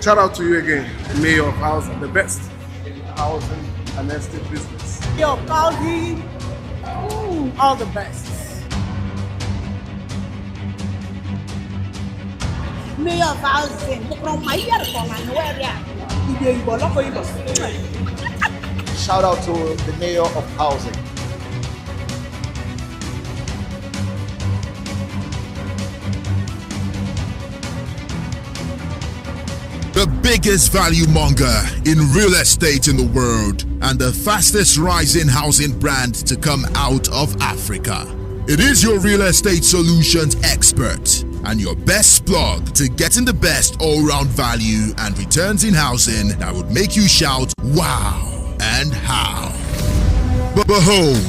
Shout out to you again, Mayor of Housing, the best in housing and estate business. Mayor of Housing, all the best. Mayor of Housing, shout out to the Mayor of Housing. The biggest value monger in real estate in the world and the fastest rising housing brand to come out of Africa. It is your real estate solutions expert and your best plug to getting the best all-round value and returns in housing that would make you shout wow and how. But behold,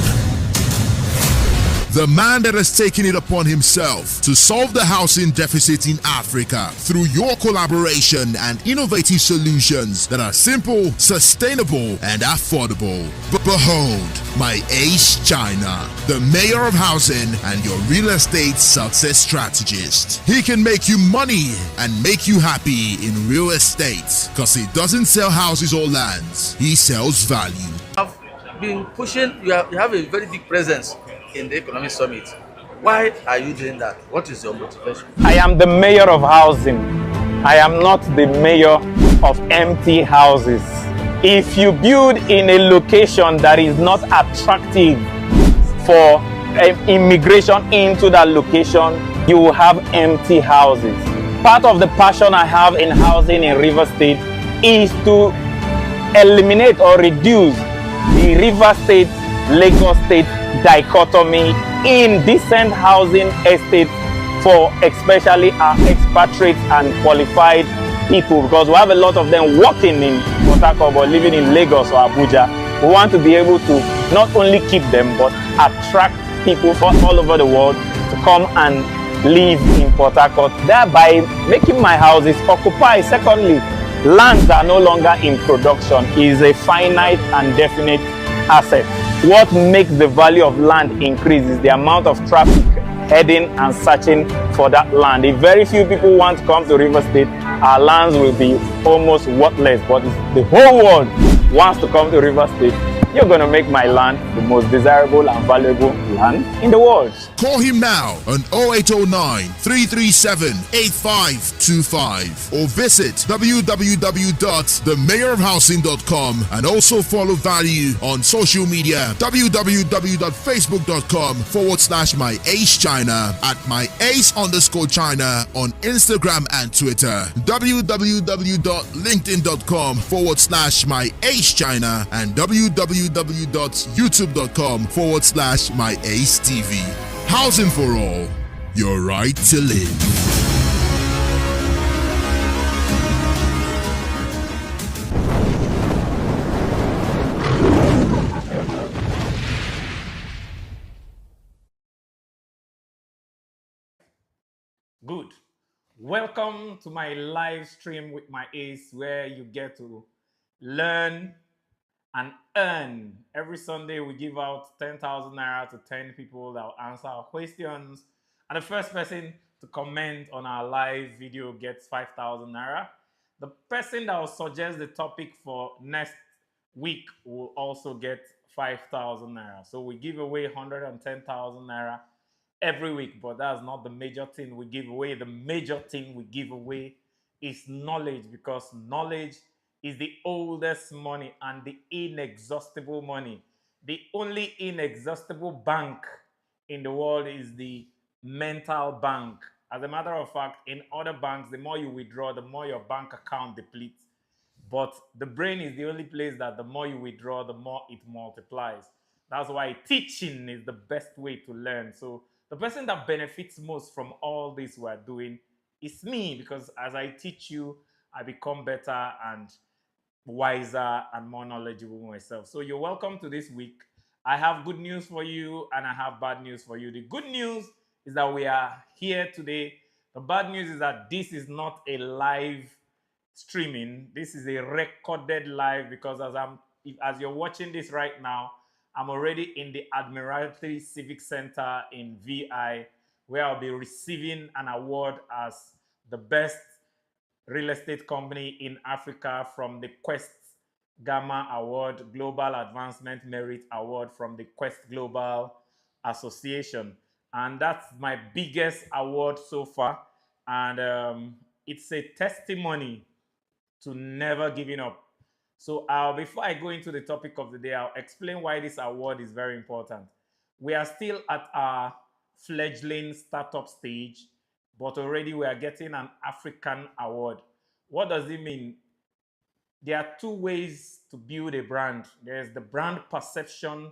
the man that has taken it upon himself to solve the housing deficit in Africa through your collaboration and innovative solutions that are simple, sustainable, and affordable. But behold, my ACECHINA, the mayor of housing and your real estate success strategist. He can make you money and make you happy in real estate because he doesn't sell houses or lands. He sells value. I've been pushing, you have a very big presence in the economic summit. Why are you doing that? What is your motivation? I am the mayor of housing. I am not the mayor of empty houses. If you build in a location that is not attractive for immigration into that location, you will have empty houses. Part of the passion I have in housing in River State is to eliminate or reduce the River State, Lagos State dichotomy in decent housing estates for especially our expatriates and qualified people, because we have a lot of them working in Port Harcourt or living in Lagos or Abuja. We want to be able to not only keep them but attract people from all over the world to come and live in Port Harcourt, thereby making my houses occupy. Secondly, lands are no longer in production, is a finite and definite asset. What makes the value of land increase is the amount of traffic heading and searching for that land. If very few people want to come to River State, our lands will be almost worthless. But if the whole world wants to come to River State, you're going to make my land the most desirable and valuable land in the world. Call him now on 0809 337 8525 or visit www.themayorofhousing.com and also follow Value on social media www.facebook.com/my ACECHINA, at my ace_China on Instagram and Twitter, www.linkedin.com/my ACECHINA, and www.youtube.com/my ACETV. Housing for all, your right to live. Good. Welcome to my live stream with my ace, where you get to learn and earn. Every Sunday we give out 10,000 naira to 10 people that will answer our questions, and the first person to comment on our live video gets 5,000 naira. The person that will suggest the topic for next week will also get 5,000 naira. So we give away 110,000 naira every week, but that's not the major thing we give away. The major thing we give away is knowledge, because knowledge is the oldest money and the inexhaustible money. The only inexhaustible bank in the world is the mental bank. As a matter of fact, in other banks, the more you withdraw, the more your bank account depletes. But the brain is the only place that the more you withdraw, the more it multiplies. That's why teaching is the best way to learn. So the person that benefits most from all this we're doing is me, because as I teach you, I become better and wiser and more knowledgeable myself. So you're welcome to this week. I have good news for you and I have bad news for you. The good news is that we are here today. The bad news is that this is not a live streaming. This is a recorded live, because as you're watching this right now, I'm already in the Admiralty Civic Center in VI, where I'll be receiving an award as the best real estate company in Africa from the Quest Gamma Award, Global Advancement Merit Award from the Quest Global Association. And that's my biggest award so far. And it's a testimony to never giving up. So before I go into the topic of the day, I'll explain why this award is very important. We are still at our fledgling startup stage, but already we are getting an African award. What does it mean? There are two ways to build a brand. There's the brand perception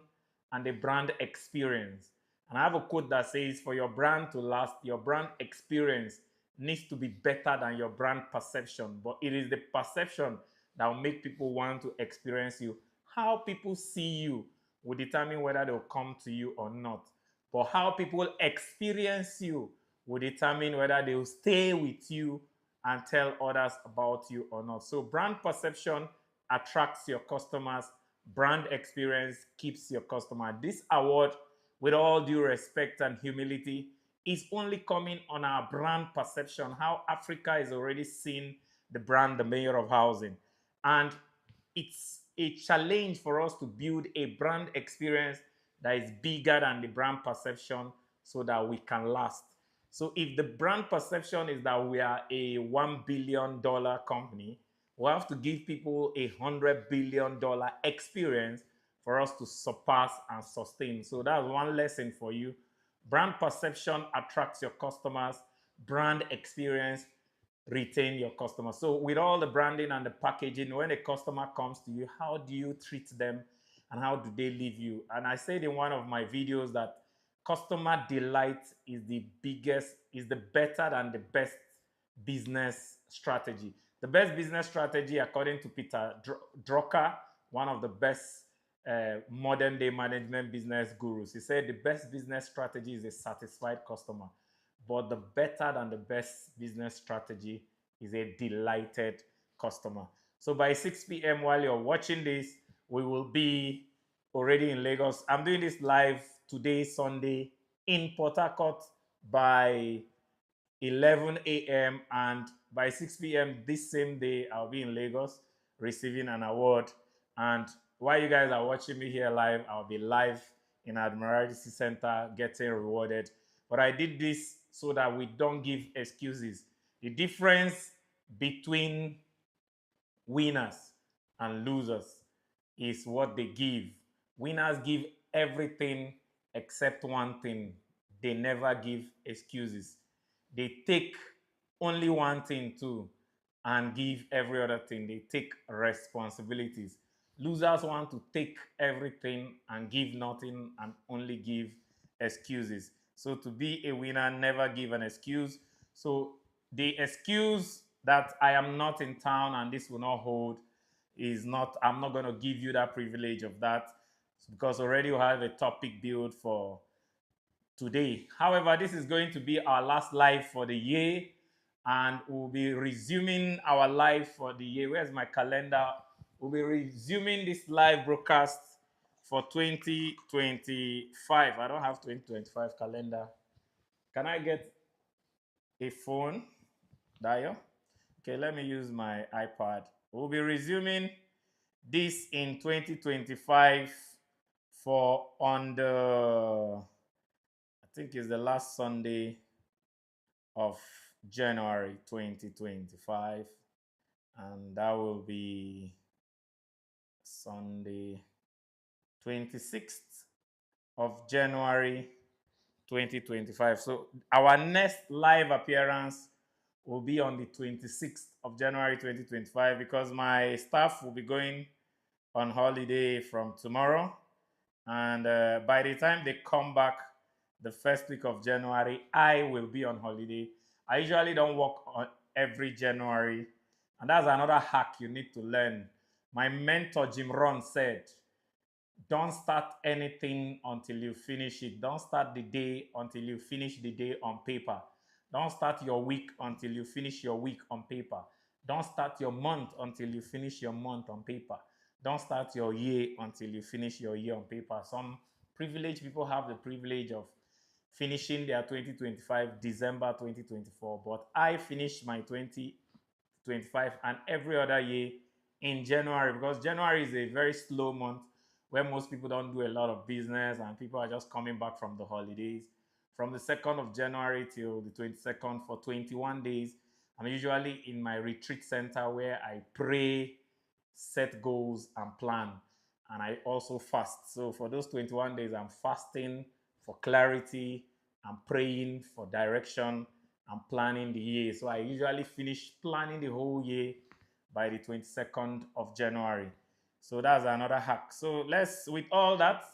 and the brand experience. And I have a quote that says, for your brand to last, your brand experience needs to be better than your brand perception. But it is the perception that will make people want to experience you. How people see you will determine whether they'll come to you or not. But how people experience you will determine whether they'll stay with you and tell others about you or not. So brand perception attracts your customers. Brand experience keeps your customer. This award, with all due respect and humility, is only coming on our brand perception, how Africa is already seeing the brand, the mayor of housing. And it's a challenge for us to build a brand experience that is bigger than the brand perception so that we can last. So if the brand perception is that we are a $1 billion company, we have to give people a $100 billion experience for us to surpass and sustain. So that's one lesson for you. Brand perception attracts your customers. Brand experience retain your customers. So with all the branding and the packaging, when a customer comes to you, how do you treat them and how do they leave you? And I said in one of my videos that customer delight is the biggest, is the better than the best business strategy. The best business strategy, according to Peter Drucker, one of the best modern day management business gurus, he said the best business strategy is a satisfied customer. But the better than the best business strategy is a delighted customer. So by 6 p.m. while you're watching this, we will be already in Lagos. I'm doing this live today, Sunday, in Port Harcourt by 11 a.m. and by 6 p.m. this same day, I'll be in Lagos receiving an award. And while you guys are watching me here live, I'll be live in Admiralty Center getting rewarded. But I did this so that we don't give excuses. The difference between winners and losers is what they give. Winners give everything except one thing. They never give excuses. They take only one thing too and give every other thing. They take responsibilities. Losers want to take everything and give nothing and only give excuses. So to be a winner, never give an excuse. So the excuse that I am not in town and this will not hold is not, I'm not going to give you that privilege of that because already we have a topic built for today. However, this is going to be our last live for the year and we'll be resuming our live for the year. Where's my calendar? We'll be resuming this live broadcast for 2025. I don't have 2025 calendar. Can I get a phone, Dio? Okay, let me use my iPad. We'll be resuming this in 2025 for on the, I think it's the last Sunday of January 2025. And that will be Sunday 26th of January 2025. So our next live appearance will be on the 26th of January 2025 because my staff will be going on holiday from tomorrow. And by the time they come back the first week of January, I will be on holiday. I usually don't work on every January. And that's another hack you need to learn. My mentor, Jim Rohn, said, don't start anything until you finish it. Don't start the day until you finish the day on paper. Don't start your week until you finish your week on paper. Don't start your month until you finish your month on paper. Don't start your year until you finish your year on paper. Some privileged people have the privilege of finishing their 2025 December 2024, but I finished my 2025 2025, and every other year in January, because January is a very slow month where most people don't do a lot of business and people are just coming back from the holidays. From the 2nd of January till the 22nd, for 21 days, I'm usually in my retreat center where I pray, set goals, and plan. And I also fast. So for those 21 days, I'm fasting for clarity, I'm praying for direction, I'm planning the year. So I usually finish planning the whole year by the 22nd of January. So that's another hack. So with all that,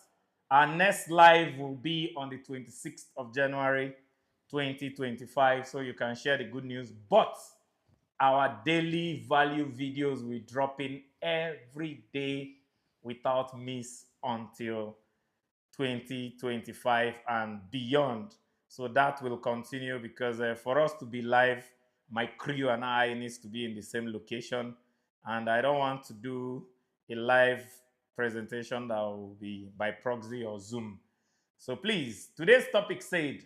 our next live will be on the 26th of January, 2025. So you can share the good news. But our daily value videos will drop in every day without miss until 2025 and beyond. So that will continue because for us to be live, my crew and I needs to be in the same location. And I don't want to do a live presentation that will be by proxy or Zoom. So please, today's topic said,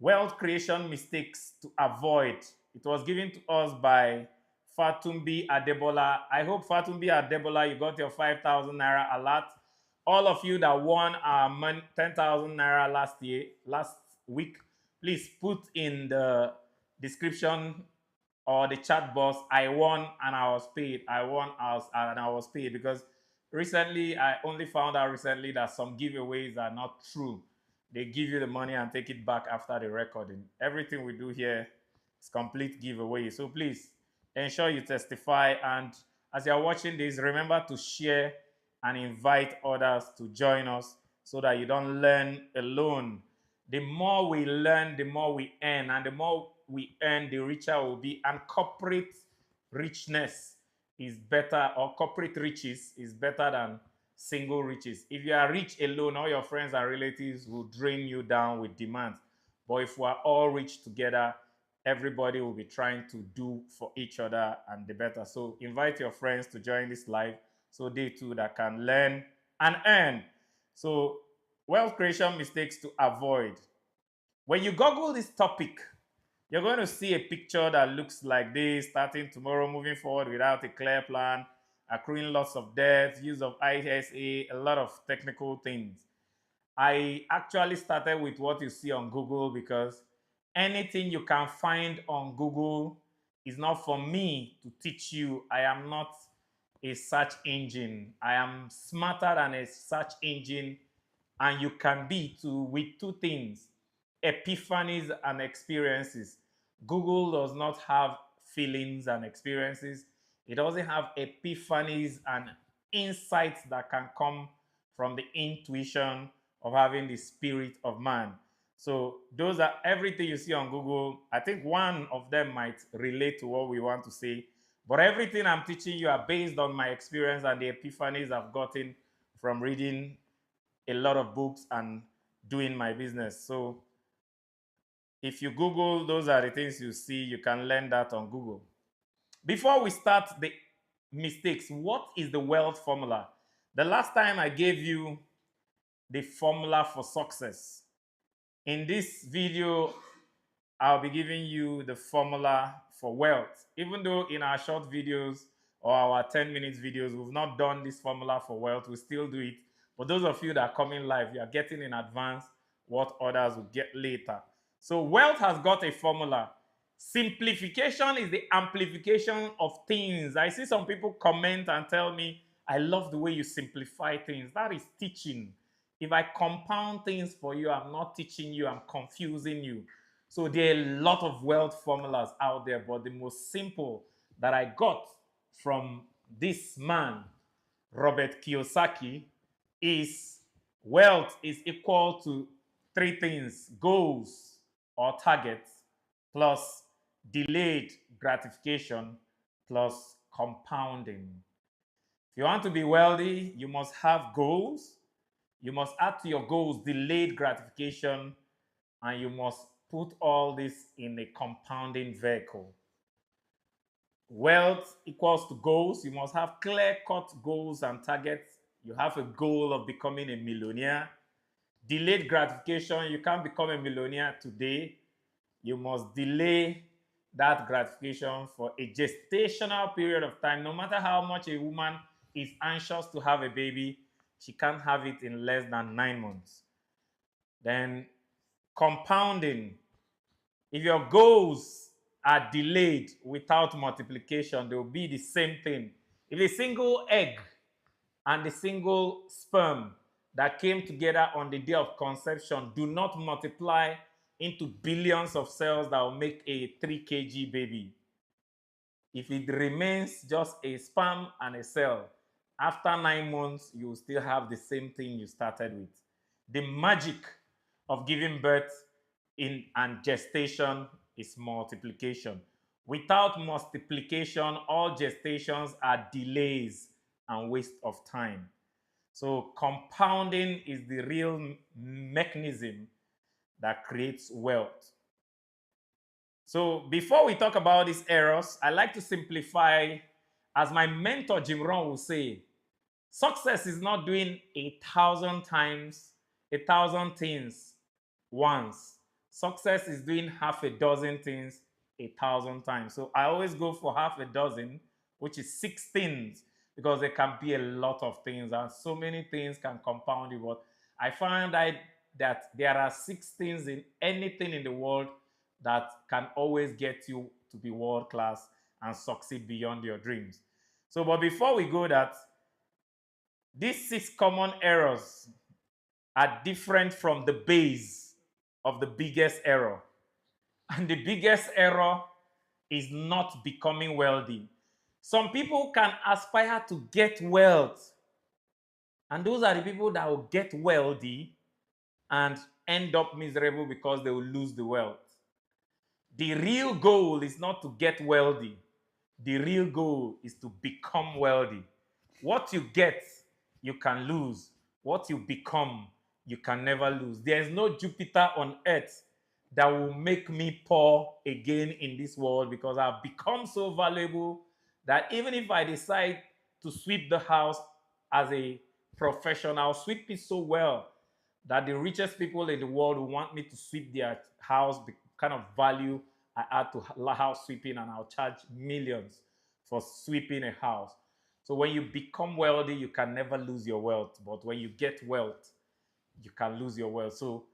wealth creation mistakes to avoid. It was given to us by Fatumbi Adebola. I hope Fatumbi Adebola, you got your 5,000 Naira alert. All of you that won our 10,000 Naira last week, please put in the description or the chat box, I won and I was paid. I won and I was paid, because recently, I only found out recently that some giveaways are not true. They give you the money and take it back after the recording. Everything we do here is complete giveaway. So please ensure you testify. And as you're watching this, remember to share and invite others to join us so that you don't learn alone. The more we learn, the more we earn. And the more we earn, the richer we'll be. And corporate richness is better, or corporate riches is better than single riches. If you are rich alone, all your friends and relatives will drain you down with demands. But if we are all rich together, everybody will be trying to do for each other and the better. So invite your friends to join this live so they too that can learn and earn. So wealth creation mistakes to avoid. When you Google this topic, you're going to see a picture that looks like this: starting tomorrow, moving forward without a clear plan, accruing lots of debt, use of ISA, a lot of technical things. I actually started with what you see on Google because anything you can find on Google is not for me to teach you. I am not a search engine. I am smarter than a search engine, and you can be too, with two things: epiphanies and experiences. Google does not have feelings and experiences. It doesn't have epiphanies and insights that can come from the intuition of having the spirit of man. So those are everything you see on Google. I think one of them might relate to what we want to say, but everything I'm teaching you are based on my experience and the epiphanies I've gotten from reading a lot of books and doing my business. So if you Google, those are the things you see. You can learn that on Google. Before we start the mistakes, what is the wealth formula? The last time I gave you the formula for success. In this video, I'll be giving you the formula for wealth. Even though in our short videos or our 10 minutes videos, we've not done this formula for wealth, we still do it. For those of you that are coming live, you are getting in advance what others will get later. So wealth has got a formula. Simplification is the amplification of things. I see some people comment and tell me, I love the way you simplify things. That is teaching. If I compound things for you, I'm not teaching you, I'm confusing you. So there are a lot of wealth formulas out there, but the most simple that I got from this man, Robert Kiyosaki, is wealth is equal to three things: goals or targets, plus delayed gratification, plus compounding. If you want to be wealthy, you must have goals. You must add to your goals delayed gratification, and you must put all this in a compounding vehicle. Wealth equals to goals. You must have clear-cut goals and targets. You have a goal of becoming a millionaire. Delayed gratification, you can't become a millionaire today. You must delay that gratification for a gestational period of time. No matter how much a woman is anxious to have a baby, she can't have it in less than 9 months. Then compounding. If your goals are delayed without multiplication, they will be the same thing. If a single egg and a single sperm that came together on the day of conception do not multiply into billions of cells that will make a 3 kg baby, if it remains just a sperm and a cell, after 9 months, you will still have the same thing you started with. The magic of giving birth and gestation is multiplication. Without multiplication, all gestations are delays and waste of time. So compounding is the real mechanism that creates wealth. So before we talk about these errors, I like to simplify, as my mentor Jim Rohn will say, success is not doing 1,000 times, 1,000 things once. Success is doing half a dozen things 1,000 times. So I always go for half a dozen, which is 6 things, because there can be a lot of things and so many things can compound you. But I find that there are 6 things in anything in the world that can always get you to be world class and succeed beyond your dreams. So, but before we go that, these 6 common errors are different from the base of the biggest error. And the biggest error is not becoming wealthy. Some people can aspire to get wealth, and those are the people that will get wealthy and end up miserable because they will lose the wealth. The real goal is not to get wealthy. The real goal is to become wealthy. What you get, you can lose. What you become, you can never lose. There is no Jupiter on earth that will make me poor again in this world, because I've become so valuable that even if I decide to sweep the house as a professional, I'll sweep it so well that the richest people in the world will want me to sweep their house, the kind of value I add to house sweeping, and I'll charge millions for sweeping a house. So when you become wealthy, you can never lose your wealth. But when you get wealth, you can lose your wealth. So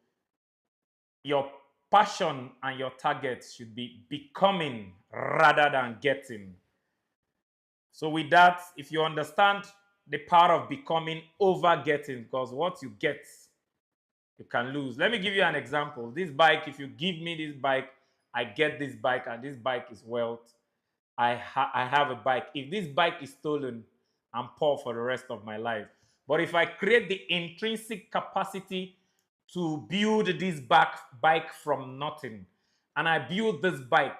your passion and your targets should be becoming rather than getting. So with that, if you understand the power of becoming over getting, because what you get, you can lose. Let me give you an example. This bike, if you give me this bike, I get this bike, and this bike is wealth. I have a bike. If this bike is stolen, I'm poor for the rest of my life. But if I create the intrinsic capacity to build this bike from nothing, and I build this bike,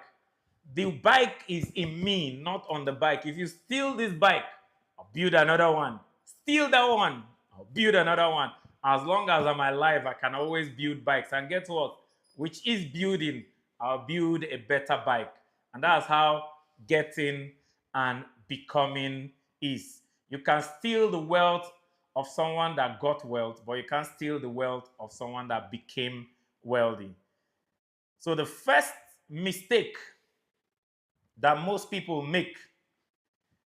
the bike is in me, not on the bike. If you steal this bike, I'll build another one. Steal that one, I'll build another one. As long as I'm alive, I can always build bikes. And guess what? Which is building, I'll build a better bike. And that's how getting and becoming is. You can steal the wealth of someone that got wealth, but you can't steal the wealth of someone that became wealthy. So the first mistake that most people make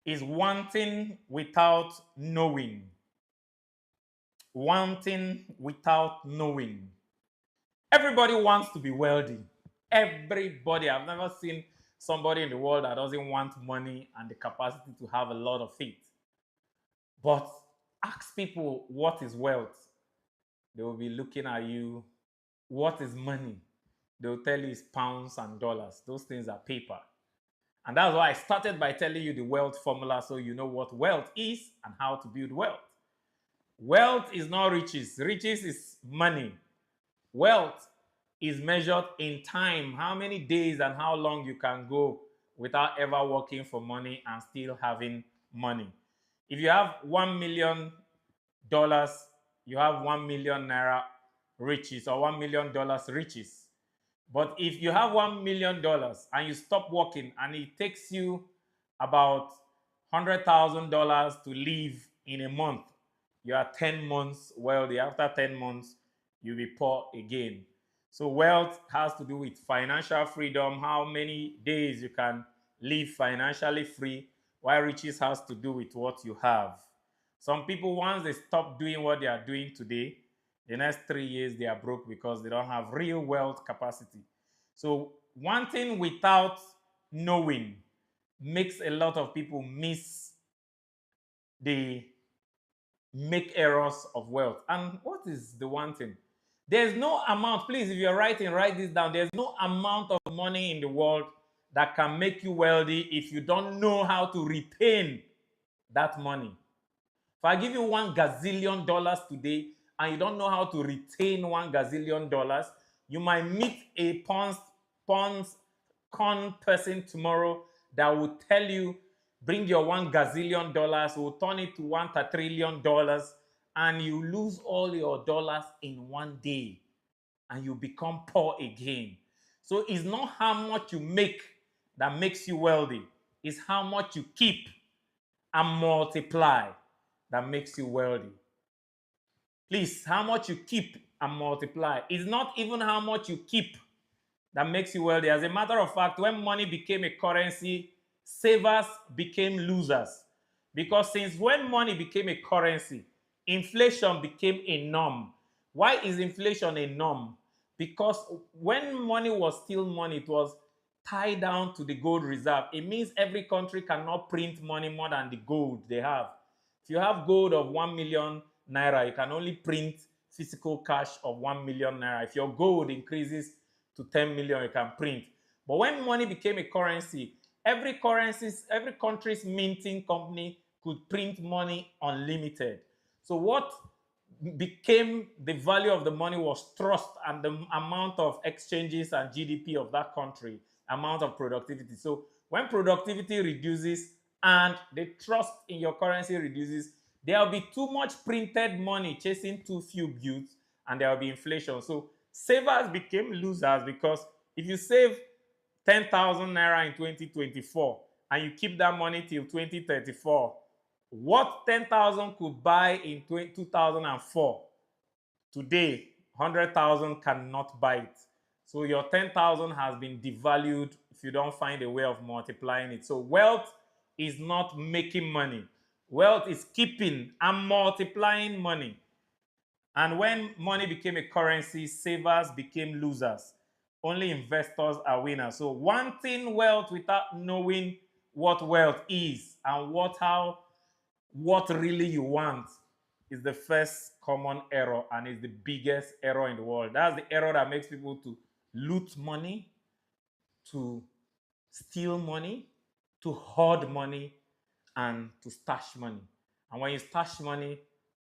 is wanting without knowing. Wanting without knowing. Everybody wants to be wealthy. Everybody. I've never seen somebody in the world that doesn't want money and the capacity to have a lot of it. But ask people what is wealth. They will be looking at you. What is money? They will tell you it's pounds and dollars. Those things are paper. And that's why I started by telling you the wealth formula, so you know what wealth is and how to build wealth. Wealth is not riches. Riches is money. Wealth is measured in time. How many days and how long you can go without ever working for money and still having money. If you have $1 million, you have 1 million naira riches, or $1 million riches. But if you have $1 million and you stop working and it takes you about $100,000 to live in a month, you are 10 months wealthy. After 10 months, you'll be poor again. So wealth has to do with financial freedom, how many days you can live financially free, while riches has to do with what you have. Some people, once they stop doing what they are doing today, the next 3 years they are broke because they don't have real wealth capacity. So wanting without knowing makes a lot of people miss the make errors of wealth. And what is the one thing? There's no amount, please, if you're writing, write this down. There's no amount of money in the world that can make you wealthy if you don't know how to retain that money. If I give you $1 gazillion today and you don't know how to retain $1 gazillion, you might meet a con person tomorrow that will tell you, bring your $1 gazillion, we'll turn it to $1 trillion, and you lose all your dollars in one day and you become poor again. So it's not how much you make that makes you wealthy. It's how much you keep and multiply that makes you wealthy. Please, how much you keep and multiply. It's not even how much you keep that makes you wealthy. As a matter of fact, when money became a currency, savers became losers. Because since when money became a currency, inflation became a norm. Why is inflation a norm? Because when money was still money, it was tied down to the gold reserve. It means every country cannot print money more than the gold they have. If you have gold of 1 million naira, you can only print physical cash of 1 million naira. If your gold increases to 10 million, you can print. But when money became a currency, every country's minting company could print money unlimited. So what became the value of the money was trust and the amount of exchanges and GDP of that country, amount of productivity. So when productivity reduces and the trust in your currency reduces, there will be too much printed money chasing too few goods, and there will be inflation. So savers became losers, because if you save 10,000 naira in 2024 and you keep that money till 2034, what 10,000 could buy in 2004, today 100,000 cannot buy it. So your 10,000 has been devalued if you don't find a way of multiplying it. So wealth is not making money. Wealth is keeping and multiplying money. And when money became a currency, savers became losers. Only investors are winners. So wanting wealth without knowing what wealth is and what really you want is the first common error, and is the biggest error in the world. That's the error that makes people to loot money, to steal money, to hoard money, and to stash money. And when you stash money,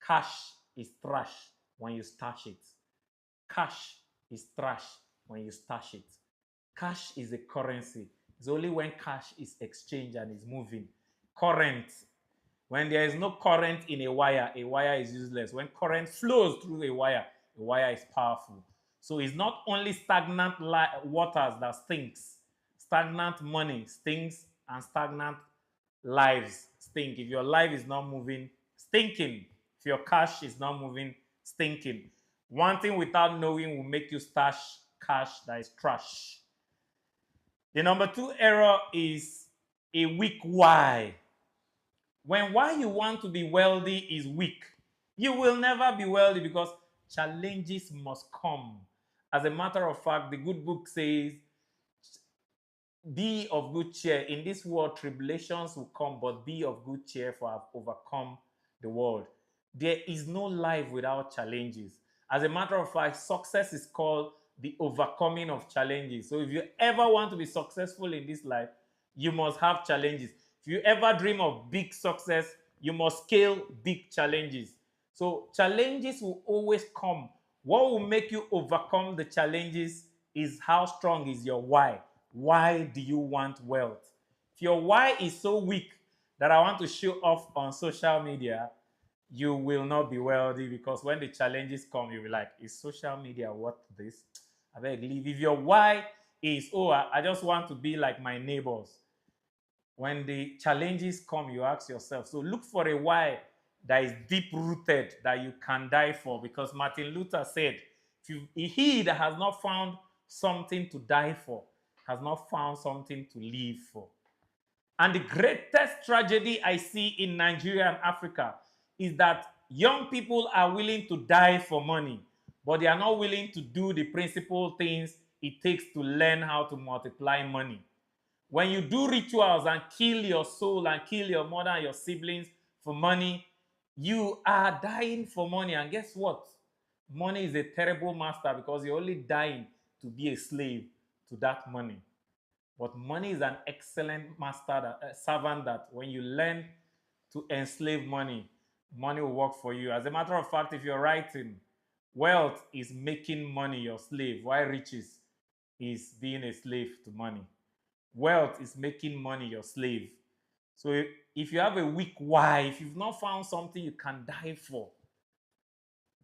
cash is trash when you stash it. Cash is trash when you stash it. Cash is a currency. It's only when cash is exchanged and is moving. Current. When there is no current in a wire is useless. When current flows through a wire is powerful. So it's not only stagnant waters that stinks. Stagnant money stinks, and stagnant lives stink. If your life is not moving, stinking. If your cash is not moving, stinking. Wanting without knowing will make you stash cash that is trash. The number 2 error is a weak why. When why you want to be wealthy is weak, you will never be wealthy, because challenges must come. As a matter of fact, the good book says, be of good cheer. In this world, tribulations will come, but be of good cheer, for I've overcome the world. There is no life without challenges. As a matter of fact, success is called the overcoming of challenges. So if you ever want to be successful in this life, you must have challenges. If you ever dream of big success, you must scale big challenges. So challenges will always come. What will make you overcome the challenges is how strong is your why. Why do you want wealth? If your why is so weak that I want to show off on social media, you will not be wealthy, because when the challenges come, you'll be like, is social media worth this? I beg leave. If your why is, oh, I just want to be like my neighbors, when the challenges come, you ask yourself. So look for a why that is deep-rooted, that you can die for. Because Martin Luther said, He that has not found something to die for has not found something to live for. And the greatest tragedy I see in Nigeria and Africa is that young people are willing to die for money, but they are not willing to do the principal things it takes to learn how to multiply money. When you do rituals and kill your soul and kill your mother and your siblings for money, you are dying for money. And guess what? Money is a terrible master because you're only dying to be a slave to that money. But money is an excellent master, servant that when you learn to enslave money, money will work for you. As a matter of fact, if you're writing, wealth is making money your slave, while riches is being a slave to money. Wealth is making money your slave. So if you have a weak why, if you've not found something you can die for,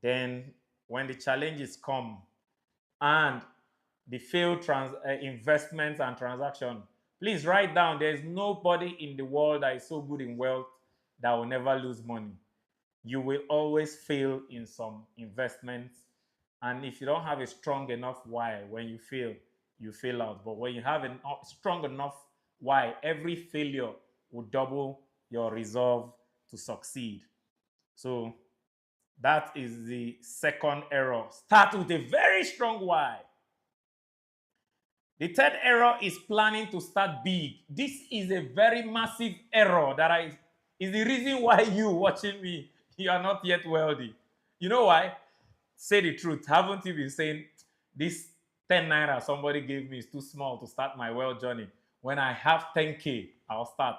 then when the challenges come and the failed investments and transaction, please write down, there's nobody in the world that is so good in wealth that will never lose money. You will always fail in some investments. And if you don't have a strong enough why, when you fail out. But when you have a strong enough why, every failure will double your resolve to succeed. So that is the second error. Start with a very strong why. The third error is planning to start big. This is a very massive error that is the reason why you watching me, you are not yet wealthy. You know why? Say the truth. Haven't you been saying, this 10 naira somebody gave me is too small to start my wealth journey? When I have 10K, I'll start.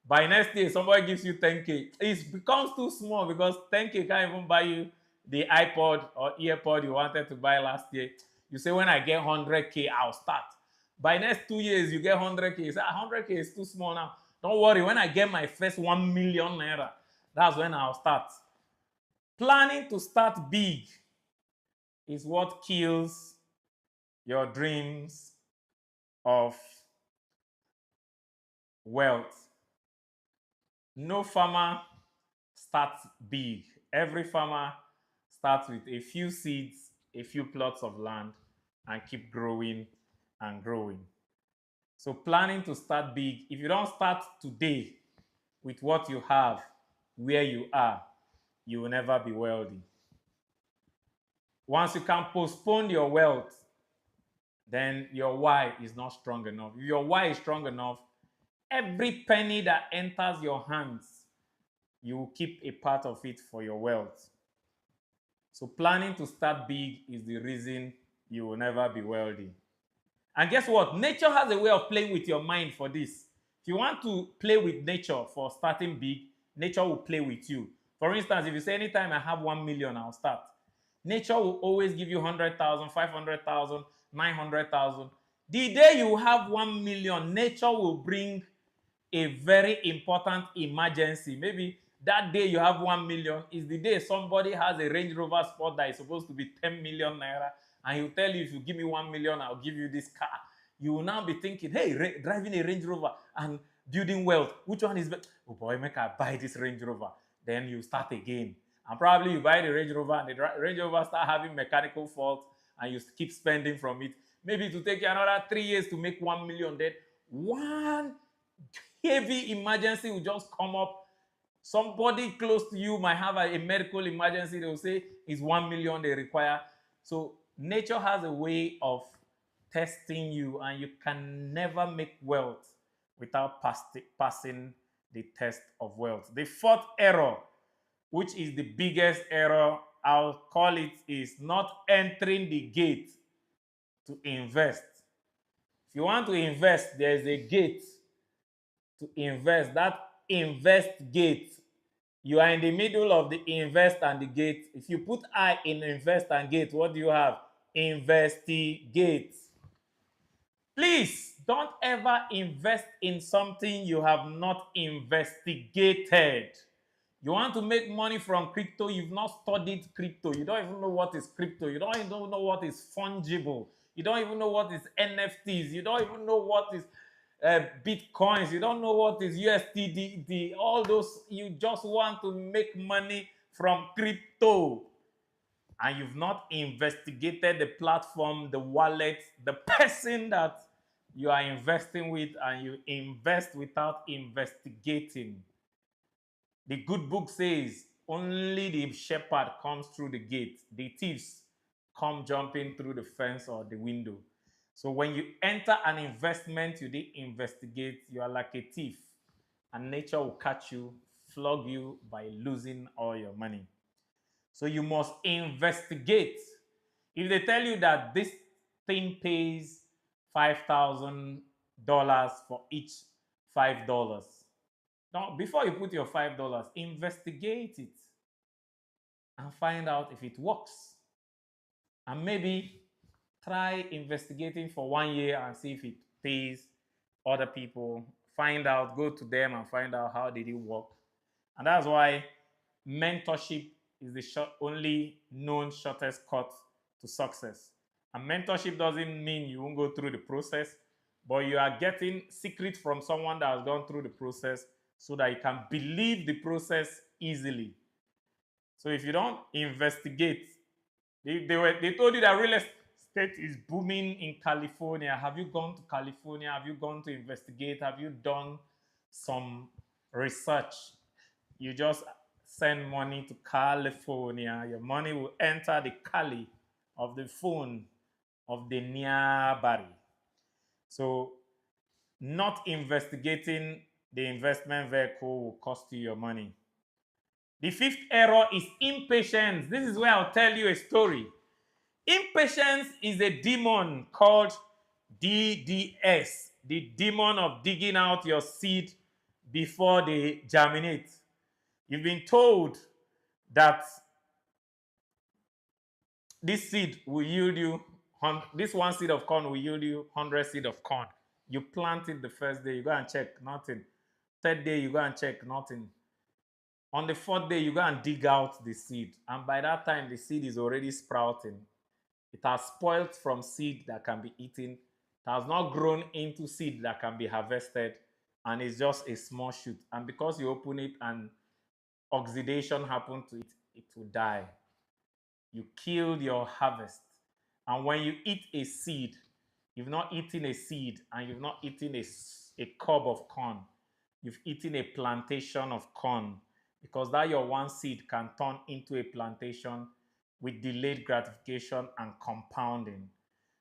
By next day, somebody gives you 10K. It becomes too small because 10K can't even buy you the iPod or earpod you wanted to buy last year. You say, when I get 100K, I'll start. By next 2 years, you get 100K. You say, 100K is too small now. Don't worry, when I get my first 1 million naira, that's when I'll start. Planning to start big is what kills your dreams of wealth. No farmer starts big. Every farmer starts with a few seeds, a few plots of land, and keep growing and growing. So planning to start big, if you don't start today with what you have, where you are, you will never be wealthy. Once you can postpone your wealth, then your why is not strong enough. If your why is strong enough, every penny that enters your hands, you will keep a part of it for your wealth. So planning to start big is the reason you will never be wealthy. And guess what? Nature has a way of playing with your mind for this. If you want to play with nature for starting big, nature will play with you. For instance, if you say, anytime I have 1 million, I'll start. Nature will always give you 100,000, 500,000, 900,000. The day you have 1 million, nature will bring a very important emergency. Maybe that day you have 1 million is the day somebody has a Range Rover Sport that is supposed to be 10 million naira, and he'll tell you, if you give me 1 million, I'll give you this car. You will now be thinking, hey, driving a Range Rover and building wealth, which one is better? Oh boy, make I buy this Range Rover. Then you start again. And probably you buy the Range Rover and the Range Rover start having mechanical faults and you keep spending from it. Maybe it will take you another 3 years to make 1 million. Then one heavy emergency will just come up. Somebody close to you might have a medical emergency. They will say it's 1 million they require. So nature has a way of testing you, and you can never make wealth without passing the test of wealth. The fourth error, which is the biggest error, I'll call it, is not entering the gate to invest. If you want to invest, there's a gate to invest. That invest gate, you are in the middle of the invest and the gate. If you put I in invest and gate, what do you have? Investigate. Please don't ever invest in something you have not investigated. You want to make money from crypto, you've not studied crypto. You don't even know what is crypto. You don't even know what is fungible. You don't even know what is NFTs. You don't even know what is Bitcoins. You don't know what is USDD. All those, you just want to make money from crypto. and you've not investigated the platform, the wallet, the person that you are investing with, and you invest without investigating. The good book says only the shepherd comes through the gate. The thieves come jumping through the fence or the window. So when you enter an investment, you didn't investigate, you are like a thief. And nature will catch you, flog you by losing all your money. So you must investigate. If they tell you that this thing pays $5,000 for each $5, now before you put your $5, investigate it and find out if it works. And maybe try investigating for 1 year and see if it pays other people. Find out, go to them and find out how did it work. And that's why mentorship is the only known shortest cut to success. And mentorship doesn't mean you won't go through the process, but you are getting secret from someone that has gone through the process so that you can believe the process easily. So if you don't investigate, they told you that real estate is booming in California. Have you gone to California? Have you gone to investigate? Have you done some research? You just send money to California. Your money will enter the Cali of the phone of the nearby. So not investigating the investment vehicle will cost you your money. The fifth error is impatience. This is where I'll tell you a story. Impatience is a demon called DDS, the demon of digging out your seed before they germinate. You've been told that this seed will yield you, this one seed of corn will yield you 100 seed of corn. You plant it the first day, you go and check, nothing. Third day, you go and check, nothing. On the fourth day, you go and dig out the seed. And by that time, the seed is already sprouting. It has spoiled from seed that can be eaten. It has not grown into seed that can be harvested. And it's just a small shoot. And because you open it and oxidation happened to it, it will die. You killed your harvest. And when you eat a seed, you've not eaten a seed and you've not eaten a cob of corn. You've eaten a plantation of corn, because that your one seed can turn into a plantation with delayed gratification and compounding.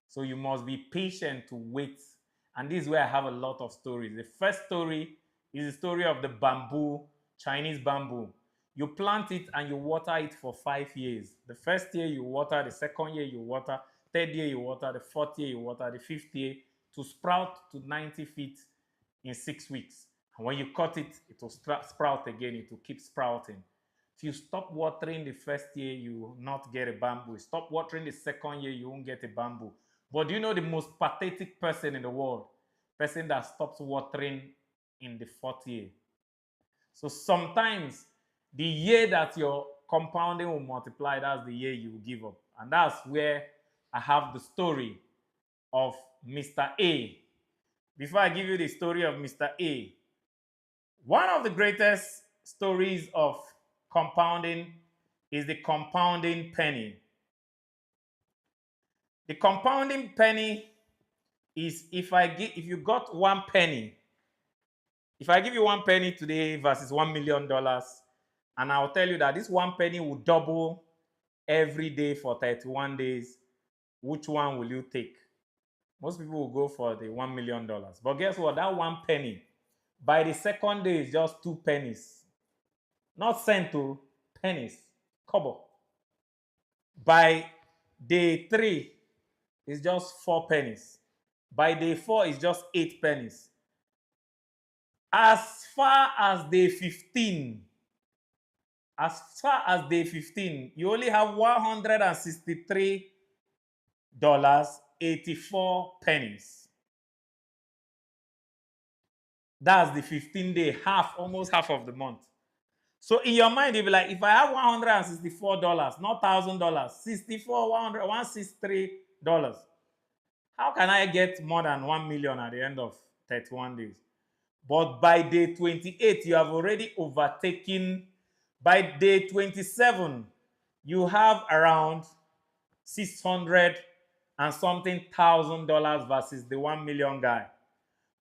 So you must be patient to wait. And this is where I have a lot of stories. The first story is the story of the bamboo, Chinese bamboo. You plant it and you water it for 5 years. The first year you water, the second year you water, third year you water, the fourth year you water, the fifth year, to sprout to 90 feet in 6 weeks. And when you cut it, it will sprout again. It will keep sprouting. If you stop watering the first year, you will not get a bamboo. Stop watering the second year, you won't get a bamboo. But do you know the most pathetic person in the world? Person that stops watering in the fourth year. So sometimes the year that your compounding will multiply, that's the year you will give up. And that's where I have the story of Mr. A. Before I give you the story of Mr. A, one of the greatest stories of compounding is the compounding penny. The compounding penny is if you got 1 penny, if I give you 1 penny today versus $1 million, and I'll tell you that this 1 penny will double every day for 31 days, which one will you take? Most people will go for the $1 million. But guess what? That 1 penny, by the second day, is just 2 pennies. Not cent to pennies, kobo. By day 3, it's just 4 pennies. By day 4, it's just 8 pennies. As far as day 15, you only have $163.84. That's the 15-day, almost half of the month. So in your mind, you'll be like, if I have $164, not $1,000, $163, how can I get more than 1 million at the end of 31 days? But by day 28, you have already overtaken. By day 27, you have around 600 and something $1,000 versus the 1 million guy.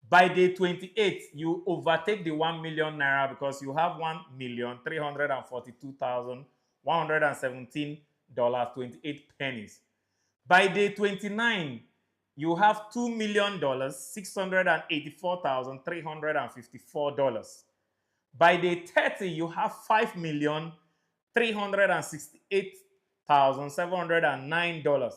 By day 28, you overtake the 1 million naira because you have $1,342,117.28. By day 29, you have $2,684,354. By day 30, you have $5,368,709.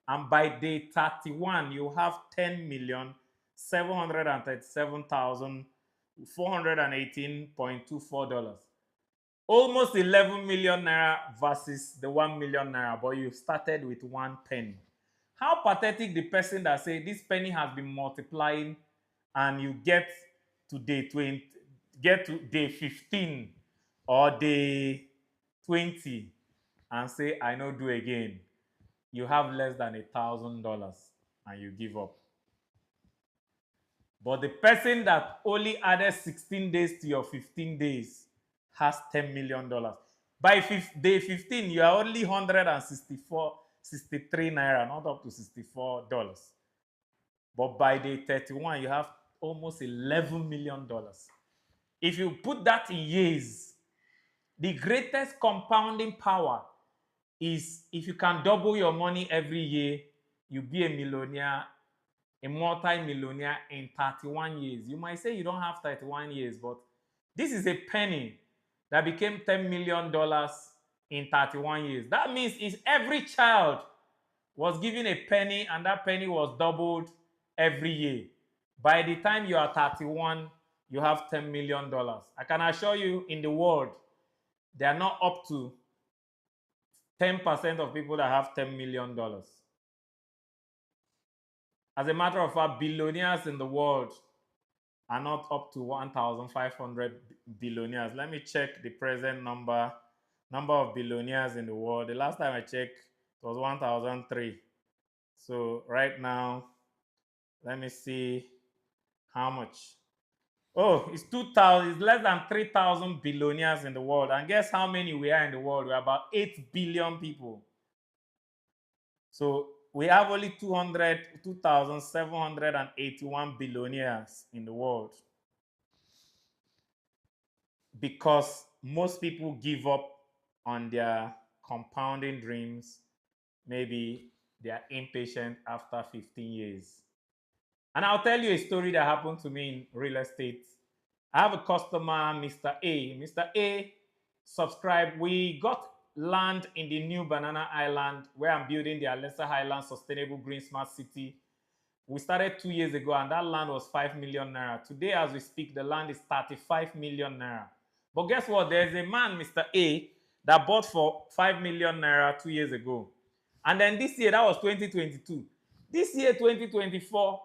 And by day 31, you have $10,737,418.24. Almost 11 million naira versus the 1 million naira, but you started with 1 penny. How pathetic the person that say this penny has been multiplying and you get to day 20, get to day 15 or day 20 and say, I no do again. You have less than $1,000 and you give up. But the person that only added 16 days to your 15 days has $10 million. By day 15, you are only 63 naira, not up to $64. But by day 31, you have almost $11 million. If you put that in years, the greatest compounding power is if you can double your money every year, you be a millionaire, a multi-millionaire in 31 years. You might say you don't have 31 years, but this is a penny that became $10 million in 31 years. That means if every child was given a penny and that penny was doubled every year, by the time you are 31, you have $10 million. I can assure you in the world, they are not up to 10% of people that have $10 million. As a matter of fact, billionaires in the world are not up to 1,500 billionaires. Let me check the present number of billionaires in the world. The last time I checked, it was 1,003. So right now, let me see how much. Oh, it's 2,000. It's less than 3,000 billionaires in the world. And guess how many we are in the world? We're about 8 billion people. So we have only 2,781 billionaires in the world because most people give up on their compounding dreams. Maybe they are impatient after 15 years. And I'll tell you a story that happened to me in real estate. I have a customer, Mr. A. Mr. A subscribed. We got land in the new Banana Island where I'm building the Lesser Highland Sustainable Green Smart City. We started 2 years ago and that land was 5 million naira. Today, as we speak, the land is 35 million naira. But guess what? There's a man, Mr. A, that bought for 5 million naira 2 years ago. And then this year, that was 2022. This year, 2024,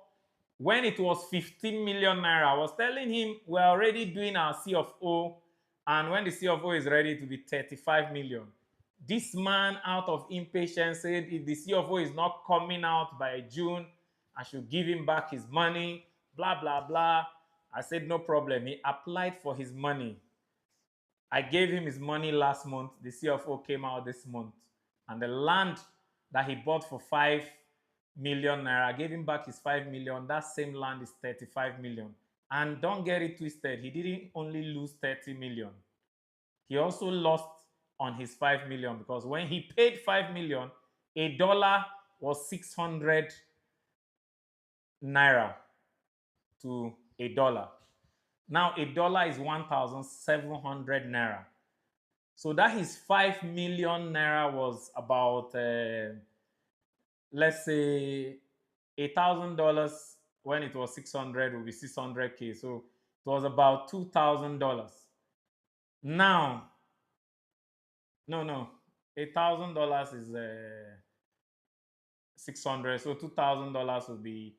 when it was 15 million naira, I was telling him we're already doing our C of O, and when the C of O is ready to be 35 million. This man, out of impatience, said if the C of O is not coming out by June, I should give him back his money, blah, blah, blah. I said, no problem. He applied for his money. I gave him his money last month. The C of O came out this month. And the land that he bought for 5 million naira, I gave him back his 5 million. That same land is 35 million. And don't get it twisted. He didn't only lose 30 million. He also lost on his 5 million because when he paid 5 million, a dollar was 600 naira to a dollar. Now a dollar is 1,700 naira. So that his 5 million naira was about, let's say, $1,000 when it was 600 would be 600K. So it was about $2,000. Now, no, $1,000 is 600. So $2,000 would be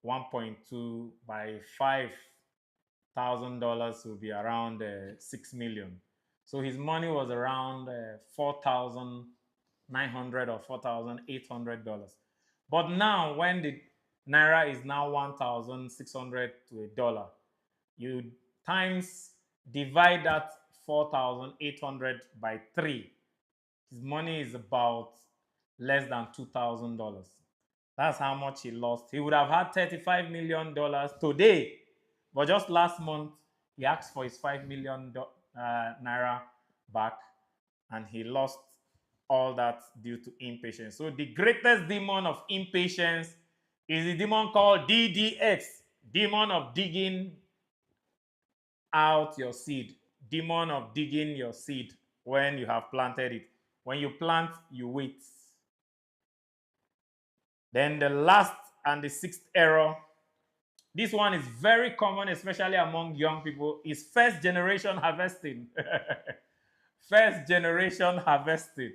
1.2 by $5,000 would be around 6 million. So his money was around $4,900 or $4,800. But now, when the naira is now 1,600 to a dollar, you divide that 4,800 by 3. His money is about less than $2,000. That's how much he lost. He would have had $35 million today. But just last month, he asked for his $5 million naira back, and he lost all that due to impatience. So the greatest demon of impatience is the demon called DDX, demon of digging out your seed, demon of digging your seed when you have planted it. When you plant, you wait. Then the last and the sixth error, this one is very common, especially among young people, is first generation harvesting. First generation harvesting.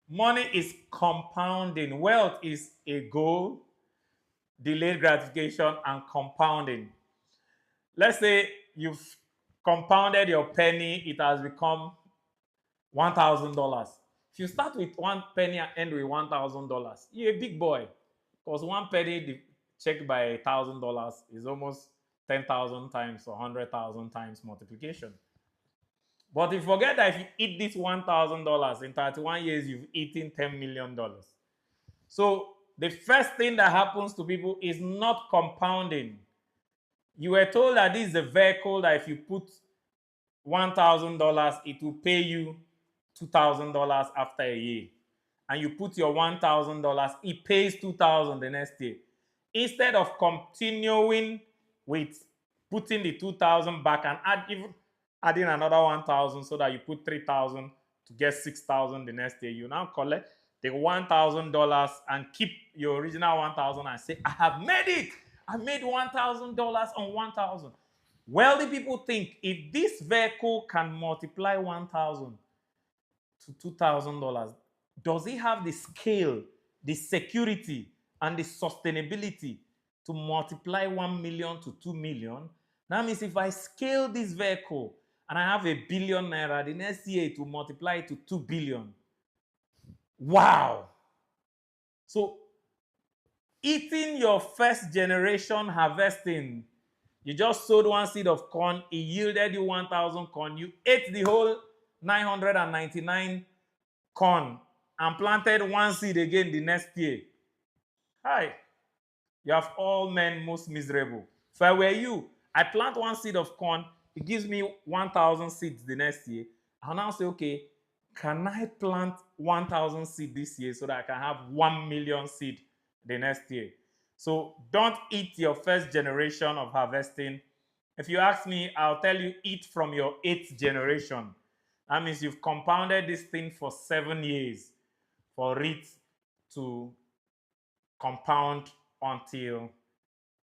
Money is compounding. Wealth is a goal, delayed gratification, and compounding. Let's say you've compounded your penny, it has become $1,000. If you start with 1 penny and end with $1,000, you're a big boy. Because 1 penny checked by $1,000 is almost 10,000 times or 100,000 times multiplication. But if you forget that if you eat this $1,000 in 31 years, you've eaten $10 million. So the first thing that happens to people is not compounding. You were told that this is a vehicle that if you put $1,000, it will pay you $2,000 after a year. And you put your $1,000, it pays $2,000 the next year. Instead of continuing with putting the $2,000 back and adding another $1,000 so that you put $3,000 to get $6,000 the next year, you now collect the $1,000 and keep your original $1,000 and say, I have made it. I made $1,000 on $1,000. Wealthy people think if this vehicle can multiply $1,000 to $2,000, does it have the scale, the security, and the sustainability to multiply 1 million to 2 million? That means if I scale this vehicle and I have $1 billion naira, the next year it will multiply to 2 billion. Wow. So eating your first generation harvesting, you just sowed 1 seed of corn, it yielded you 1,000 corn, you ate the whole 999 corn and planted 1 seed again the next year. Hi, you have all men most miserable. If I were you, I plant 1 seed of corn, it gives me 1,000 seeds the next year. I'll now say, okay, can I plant 1,000 seed this year so that I can have 1 million seed the next year? So don't eat your first generation of harvesting. If you ask me, I'll tell you, eat from your 8th generation. That means you've compounded this thing for 7 years for it to compound until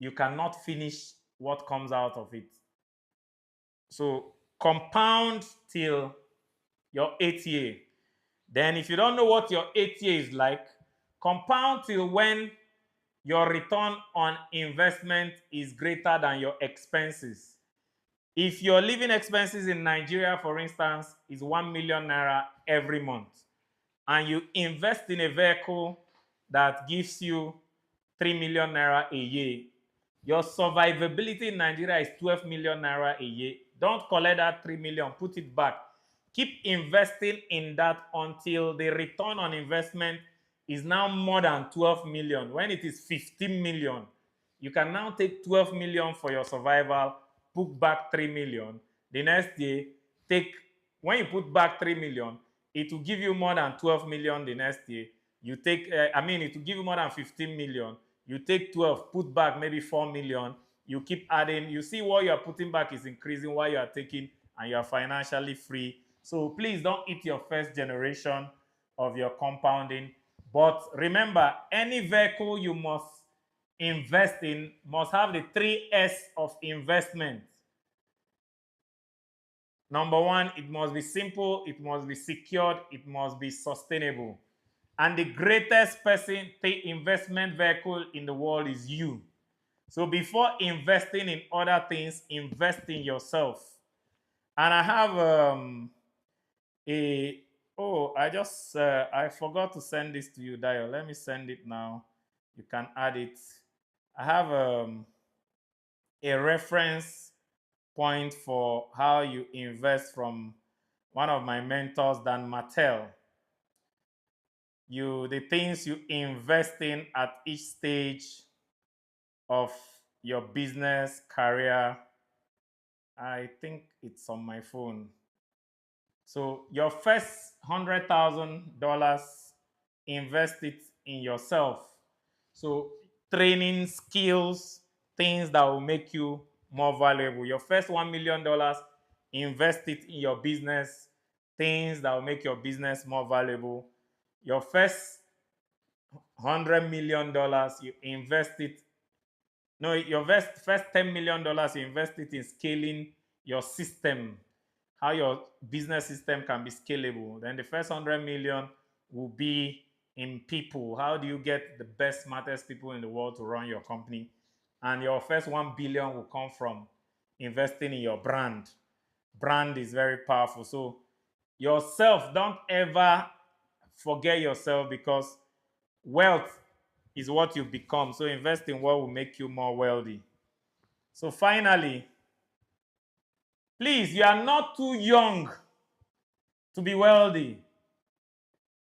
you cannot finish what comes out of it. So compound till your 8th year. Then if you don't know what your 8th year is like, compound till when your return on investment is greater than your expenses. If your living expenses in Nigeria, for instance, is 1 million naira every month, and you invest in a vehicle that gives you 3 million naira a year, your survivability in Nigeria is 12 million naira a year. Don't collect that 3 million, put it back. Keep investing in that until the return on investment is now more than 12 million. When it is 15 million, you can now take 12 million for your survival, put back 3 million. The next day, when you put back 3 million, it will give you more than 12 million the next year. You take, it will give you more than 15 million. You take 12, put back maybe 4 million. You keep adding. You see what you are putting back is increasing while you are taking, and you are financially free. So please don't eat your first generation of your compounding. But remember, any vehicle you must invest in must have the 3 S of investment. Number 1, it must be simple, it must be secured, it must be sustainable. And the greatest investment vehicle in the world is you. So before investing in other things, invest in yourself. And I have I forgot to send this to you, Dio. Let me send it now. You can add it. I have a reference point for how you invest from one of my mentors, Dan Mattel. the things you invest in at each stage of your business career. I think it's on my phone. So your first $100,000, invest it in yourself. So training, skills, things that will make you more valuable. Your first $1 million, invest it in your business, things that will make your business more valuable. Your first $100 million, you invest it. No, your first $10 million, you invest it in scaling your system, how your business system can be scalable. Then the first 100 million will be in people. How do you get the best, smartest people in the world to run your company? And your first 1 billion will come from investing in your brand. Brand is very powerful. So yourself, don't ever forget yourself, because wealth is what you become. So invest in what will make you more wealthy. So finally, please, you are not too young to be wealthy.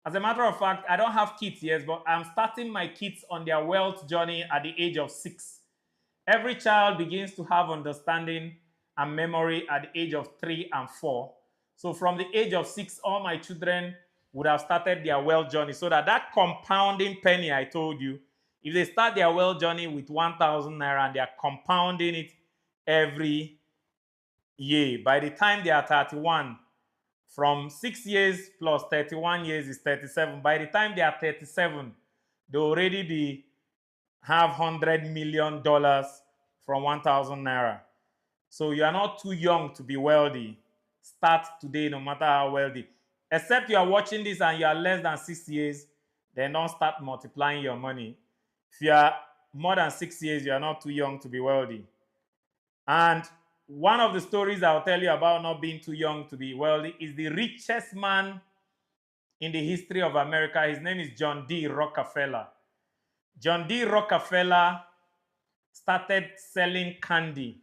As a matter of fact, I don't have kids yet, but I'm starting my kids on their wealth journey at the age of 6. Every child begins to have understanding and memory at the age of 3 and 4. So from the age of 6, all my children would have started their wealth journey, so that compounding penny I told you, if they start their wealth journey with 1,000 naira and they are compounding it every year, by the time they are 31, from 6 years plus 31 years is 37. By the time they are 37, they already have $100 million from 1,000 naira. So you are not too young to be wealthy. Start today, no matter how wealthy. Except you are watching this and you are less than 6 years, then don't start multiplying your money. If you are more than 6 years, you are not too young to be wealthy. And one of the stories I'll tell you about not being too young to be wealthy is the richest man in the history of America. His name is John D. Rockefeller. John D. Rockefeller started selling candy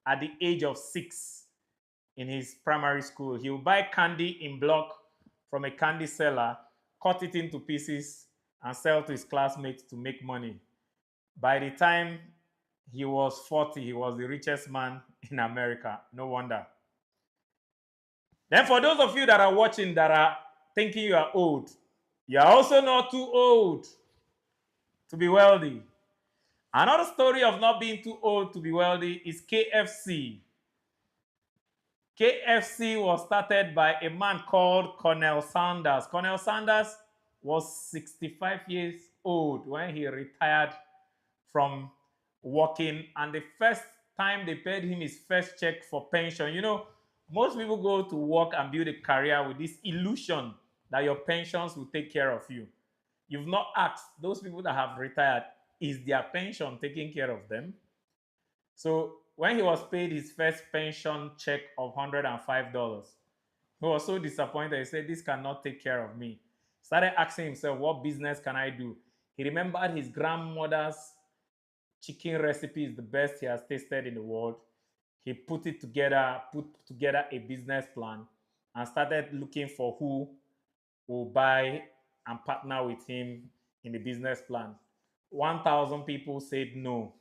at the age of 6 in his primary school. He would buy candy in bulk from a candy seller, cut it into pieces, and sell to his classmates to make money. By the time he was 40, he was the richest man in America. No wonder. Then for those of you that are watching that are thinking you are old, you are also not too old to be wealthy. Another story of not being too old to be wealthy is KFC. KFC was started by a man called Colonel Sanders. Colonel Sanders was 65 years old when he retired from working, and the first time they paid him his first check for pension. You know, most people go to work and build a career with this illusion that your pensions will take care of you. You've not asked those people that have retired, is their pension taking care of them? So when he was paid his first pension check of $105, he was so disappointed. He said, this cannot take care of me. Started asking himself, what business can I do? He remembered his grandmother's chicken recipe is the best he has tasted in the world. He put together a business plan and started looking for who will buy and partner with him in the business plan. 1,000 people said no.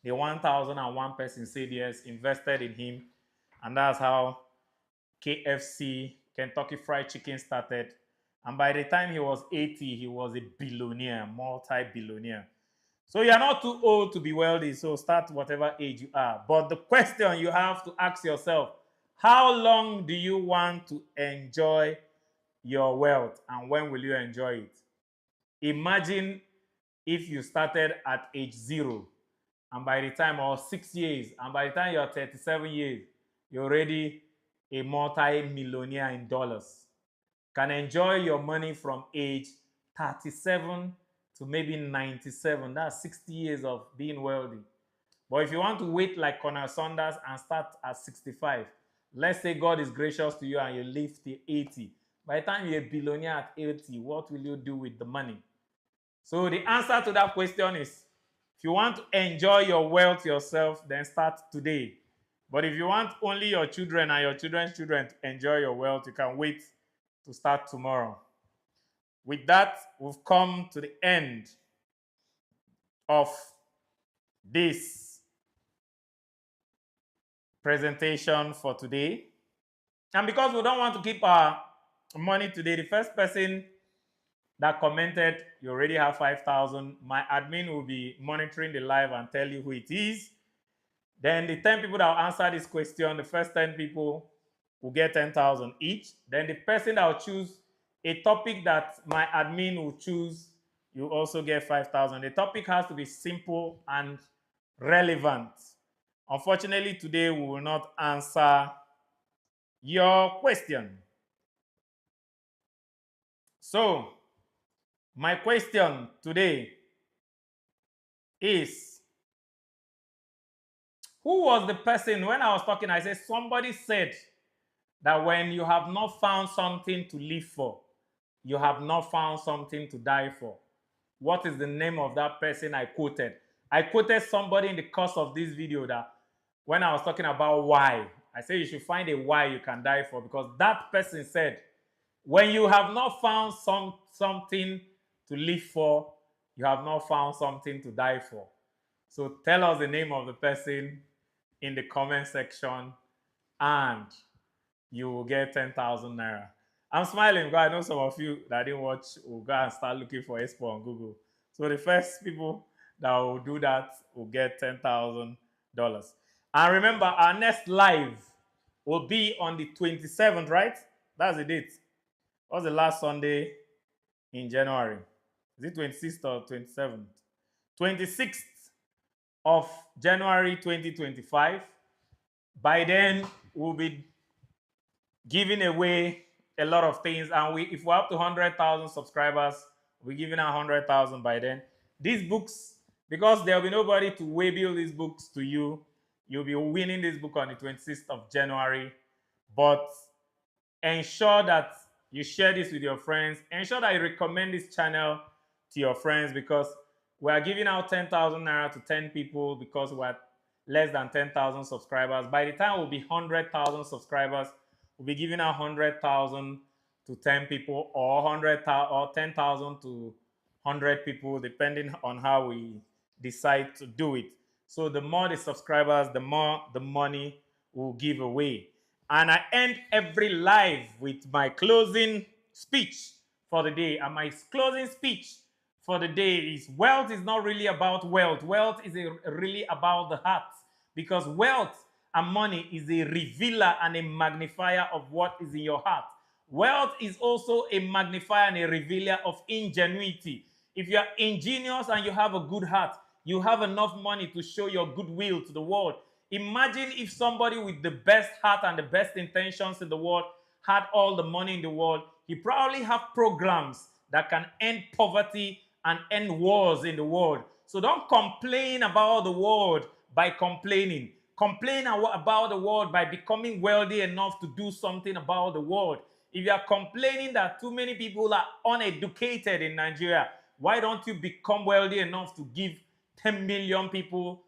The 1,001 person said yes, invested in him, and that's how KFC, Kentucky Fried Chicken, started. And by the time he was 80, he was a billionaire, multi-billionaire. So you're not too old to be wealthy, so start whatever age you are. But the question you have to ask yourself, how long do you want to enjoy your wealth, and when will you enjoy it? Imagine if you started at age 0, and by the time, or 6 years, and by the time you're 37 years, you're already a multi-millionaire in dollars. Can enjoy your money from age 37 to maybe 97. That's 60 years of being wealthy. But if you want to wait like Colonel Sanders and start at 65, let's say God is gracious to you and you live till 80. By the time you're a billionaire at 80, what will you do with the money? So the answer to that question is, if you want to enjoy your wealth yourself, then start today. But if you want only your children and your children's children to enjoy your wealth, you can wait to start tomorrow. with that, we've come to the end of this presentation for today. And because we don't want to keep our money today, the first person that commented, you already have 5,000. My admin will be monitoring the live and tell you who it is. Then the 10 people that will answer this question, the first 10 people will get 10,000 each. Then the person that will choose a topic that my admin will choose, you also get 5,000. The topic has to be simple and relevant. Unfortunately, today we will not answer your question. So, my question today is, who was the person, when I was talking, I said, somebody said that when you have not found something to live for, you have not found something to die for. What is the name of that person I quoted? I quoted somebody in the course of this video that when I was talking about why, I said you should find a why you can die for, because that person said, when you have not found something to live for, you have not found something to die for. So tell us the name of the person in the comment section and you will get 10,000 naira. I'm smiling because I know some of you that didn't watch will go and start looking for Expo on Google. So the first people that will do that will get $10,000. And remember, our next live will be on the 27th, right? That's the date. What's the last Sunday in January? Is it 26th or 27th? 26th of January 2025. By then, we'll be giving away a lot of things. And if we're up to 100,000 subscribers, we're giving out 100,000 by then. These books, because there will be nobody to waybill these books to you, you'll be winning this book on the 26th of January. But ensure that you share this with your friends. Ensure that you recommend this channel to your friends, because we are giving out 10,000 naira to 10 people because we're less than 10,000 subscribers. By the time we'll be 100,000 subscribers, we'll be giving out 100,000 to 10 people, or 10,000 to 100 people, depending on how we decide to do it. So the more the subscribers, the more the money we'll give away. And I end every live with my closing speech for the day. And my closing speech for the day is, wealth is not really about wealth. Wealth is really about the heart. Because wealth and money is a revealer and a magnifier of what is in your heart. Wealth is also a magnifier and a revealer of ingenuity. If you are ingenious and you have a good heart, you have enough money to show your goodwill to the world. Imagine if somebody with the best heart and the best intentions in the world had all the money in the world. He probably have programs that can end poverty and end wars in the world. So don't complain about the world by complaining. Complain about the world by becoming wealthy enough to do something about the world. If you are complaining that too many people are uneducated in Nigeria, why don't you become wealthy enough to give 10 million people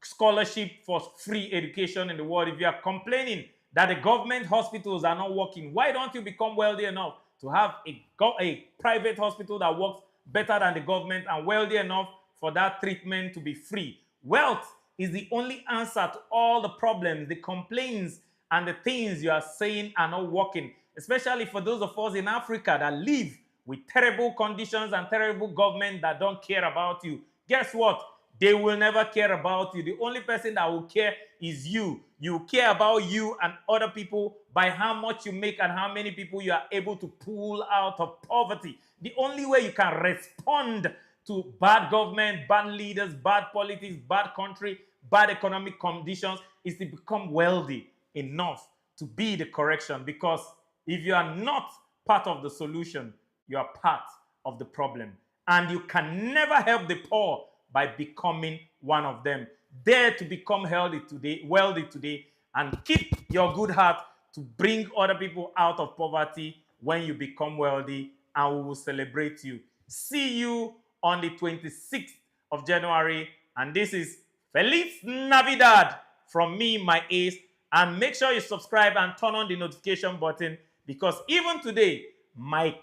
scholarship for free education in the world? If you are complaining that the government hospitals are not working, why don't you become wealthy enough to have a private hospital that works better than the government, and wealthy enough for that treatment to be free? Wealth is the only answer to all the problems, the complaints, and the things you are saying are not working, especially for those of us in Africa that live with terrible conditions and terrible government that don't care about you. Guess what? They will never care about you. The only person that will care is you. You care about you and other people by how much you make and how many people you are able to pull out of poverty. The only way you can respond to bad government, bad leaders, bad politics, bad country, bad economic conditions is to become wealthy enough to be the correction. Because if you are not part of the solution, you are part of the problem. And you can never help the poor by becoming one of them. Dare to become wealthy today, and keep your good heart to bring other people out of poverty when you become wealthy, and we will celebrate you. See you on the 26th of January. And this is Feliz Navidad from me, my ace. And make sure you subscribe and turn on the notification button, because even today, my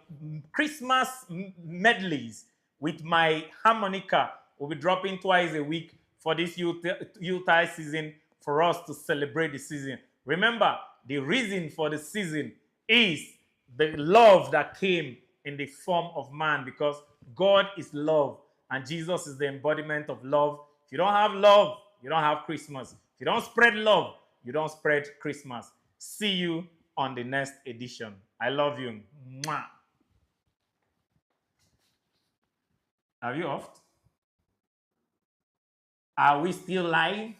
Christmas medleys with my harmonica will be dropping twice a week for this Yuletide season for us to celebrate the season. Remember, the reason for the season is the love that came in the form of man, because God is love and Jesus is the embodiment of love. If you don't have love, you don't have Christmas. If you don't spread love, you don't spread Christmas. See you on the next edition. I love you. Mwah. Have you off? Are we still live?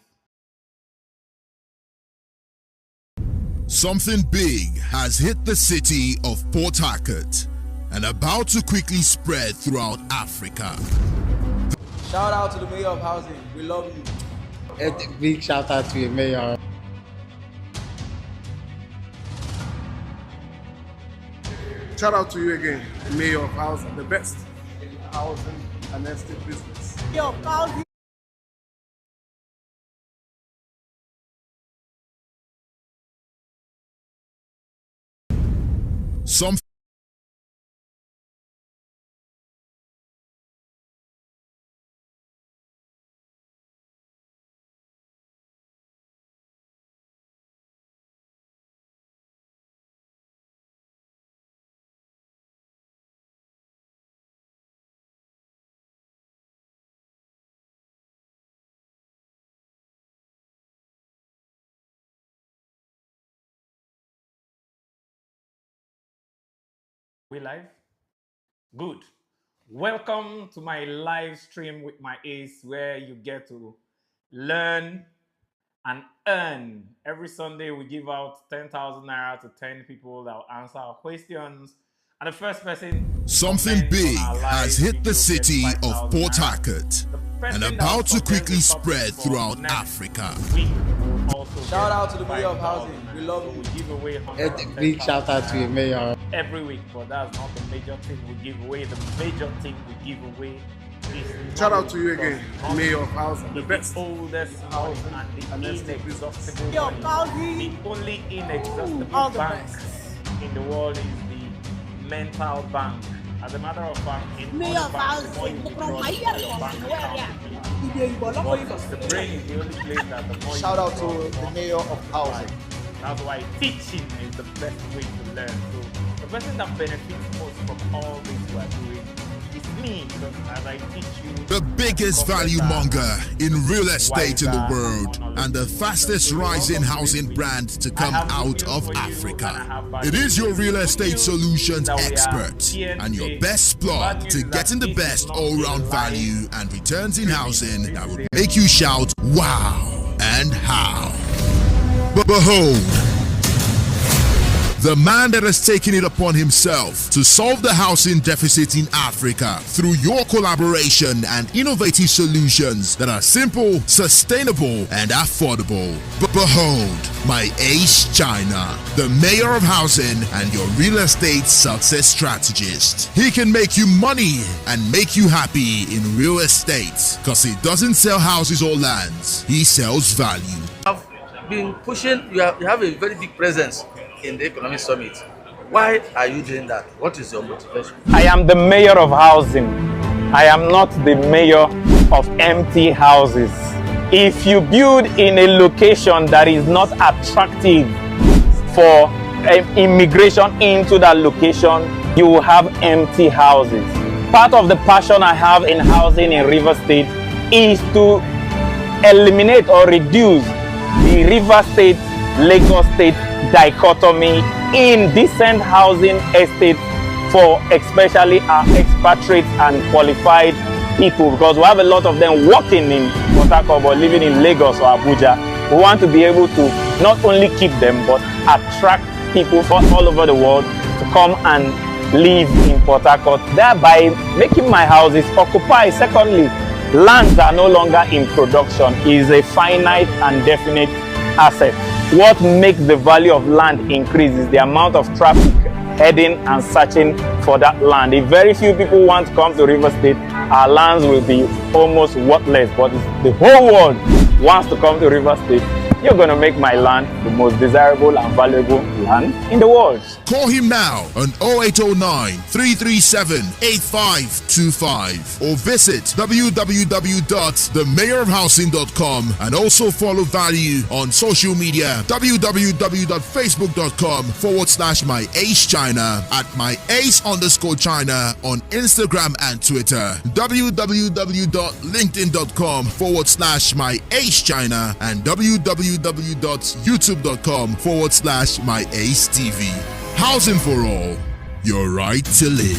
Something big has hit the city of Port Harcourt and about to quickly spread throughout Africa. Shout out to the mayor of housing. We love you. A big shout out to your mayor. Shout out to you again, the mayor of housing, the best in housing and estate business. Yo, housing. We live? Good. Welcome to my live stream with my ace, where you get to learn and earn. Every Sunday we give out 10,000 naira to 10 people that will answer our questions. And the first person... Something big has hit the city of Port Harcourt and about to quickly spread throughout Africa. Shout out to the mayor of housing. We love you. We give away A big shout out to your mayor. every week, but that's not the major thing we give away. The major thing we give away is... Shout out to you again, mayor of housing, the the best oldest house and the inexhaustible Yo, money. housing. The only inexhaustible All the bank best. in the world is the mental bank. As a matter of fact, in Mayor all of the banks, the more housing. you withdraw into your bank account, the brain is the only place that the more you Shout out withdraw, to the the more mayor of housing. That's why teaching is the best way to learn. So the person that benefits most from all this we are doing is me, because as I teach you, The biggest value monger in real estate in the world and the fastest rising housing brand to come out of Africa. It is your real estate solutions expert and your best plug to getting the best all-round value and returns in housing that will make you shout wow and how. But behold, the man that has taken it upon himself to solve the housing deficit in Africa through your collaboration and innovative solutions that are simple, sustainable, and affordable. But behold, my ACECHINA, the mayor of housing and your real estate success strategist. He can make you money and make you happy in real estate because he doesn't sell houses or lands. He sells value. I've been pushing, you have a very big presence in the economic summit. Why are you doing that? What is your motivation? I am the mayor of housing. I am not the mayor of empty houses. If you build in a location that is not attractive for immigration into that location, you will have empty houses. Part of the passion I have in housing in Rivers State is to eliminate or reduce the Rivers State, Lagos State dichotomy in decent housing estates for especially our expatriates and qualified people, because we have a lot of them working in Port Harcourt but living in Lagos or Abuja. We want to be able to not only keep them but attract people from all over the world to come and live in Port Harcourt, thereby making my houses occupy. Secondly, lands that are no longer in production is a finite and definite asset. What makes the value of land increase is the amount of traffic heading and searching for that land. If very few people want to come to River State, our lands will be almost worthless. But if the whole world wants to come to River State, you're going to make my land the most desirable and valuable land in the world. Call him now on 0809 337 8525 or visit www.themayorofhousing.com and also follow Value on social media www.facebook.com/myACECHINA, at myACE_China on Instagram and Twitter, www.linkedin.com/myACECHINA, and www.youtube.com/myACETV. Housing for all, your right to live.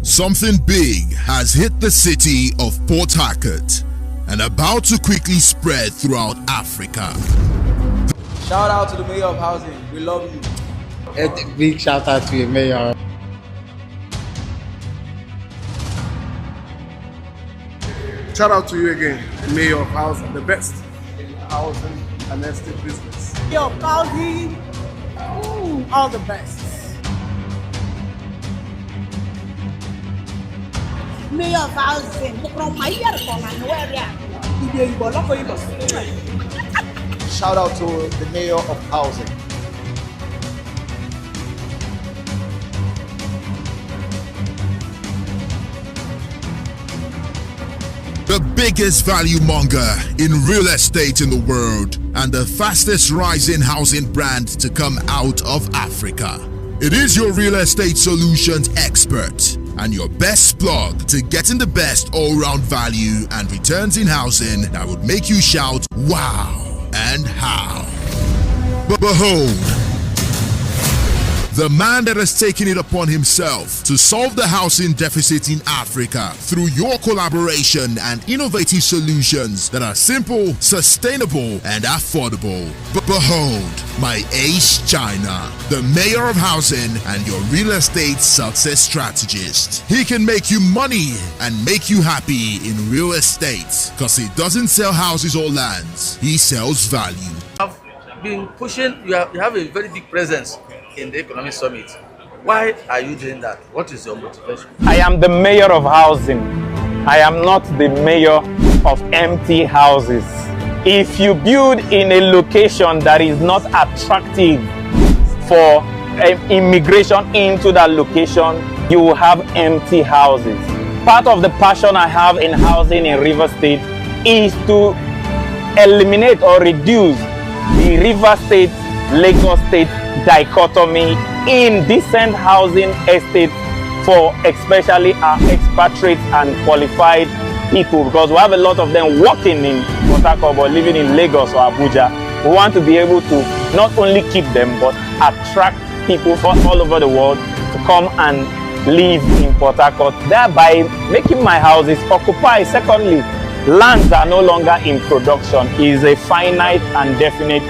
Something big has hit the city of Port Harcourt and about to quickly spread throughout Africa. Shout out to the Mayor of Housing. We love you. A big shout out to you, Mayor. Shout out to you again, Mayor of Housing, the best in housing and estate business. Yo, housing. All the best. Mayor of housing. Shout out to the Mayor of Housing. The biggest value monger in real estate in the world and the fastest rising housing brand to come out of Africa. It is your real estate solutions expert and your best plug to getting the best all-round value and returns in housing that would make you shout wow and how. But behold, the man that has taken it upon himself to solve the housing deficit in Africa through your collaboration and innovative solutions that are simple, sustainable, and affordable. But behold, my ACECHINA, the Mayor of Housing and your real estate success strategist. He can make you money and make you happy in real estate because he doesn't sell houses or lands, he sells value. I've been pushing, you have a very big presence in the economic summit. Why are you doing that? What is your motivation? I am the Mayor of Housing. I am not the Mayor of empty houses. If you build in a location that is not attractive for immigration into that location, you will have empty houses. Part of the passion I have in housing in River State is to eliminate or reduce the River State, Lagos State dichotomy in decent housing estates for especially our expatriates and qualified people, because we have a lot of them working in Port Harcourt or living in Lagos or Abuja. We want to be able to not only keep them but attract people from all over the world to come and live in Port Harcourt, thereby making my houses occupy. Secondly, lands are no longer in production. It is a finite and definite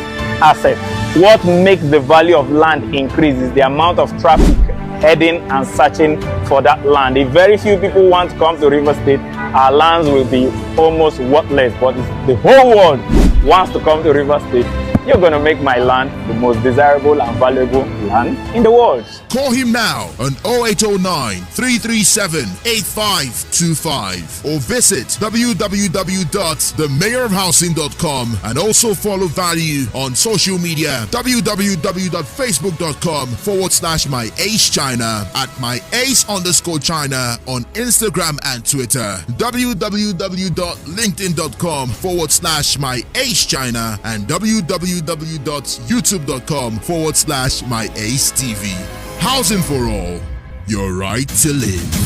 asset. What makes the value of land increase is the amount of traffic heading and searching for that land. If very few people want to come to River State, our lands will be almost worthless. But if the whole world wants to come to River State, you're going to make my land the most desirable and valuable land in the world. Call him now on 0809 337 8525 or visit www.themayorofhousing.com and also follow Value on social media www.facebook.com/myACECHINA, at myACE_China on Instagram and Twitter, www.linkedin.com/myACECHINA, and www.youtube.com/myACETV. Housing for all, your right to live.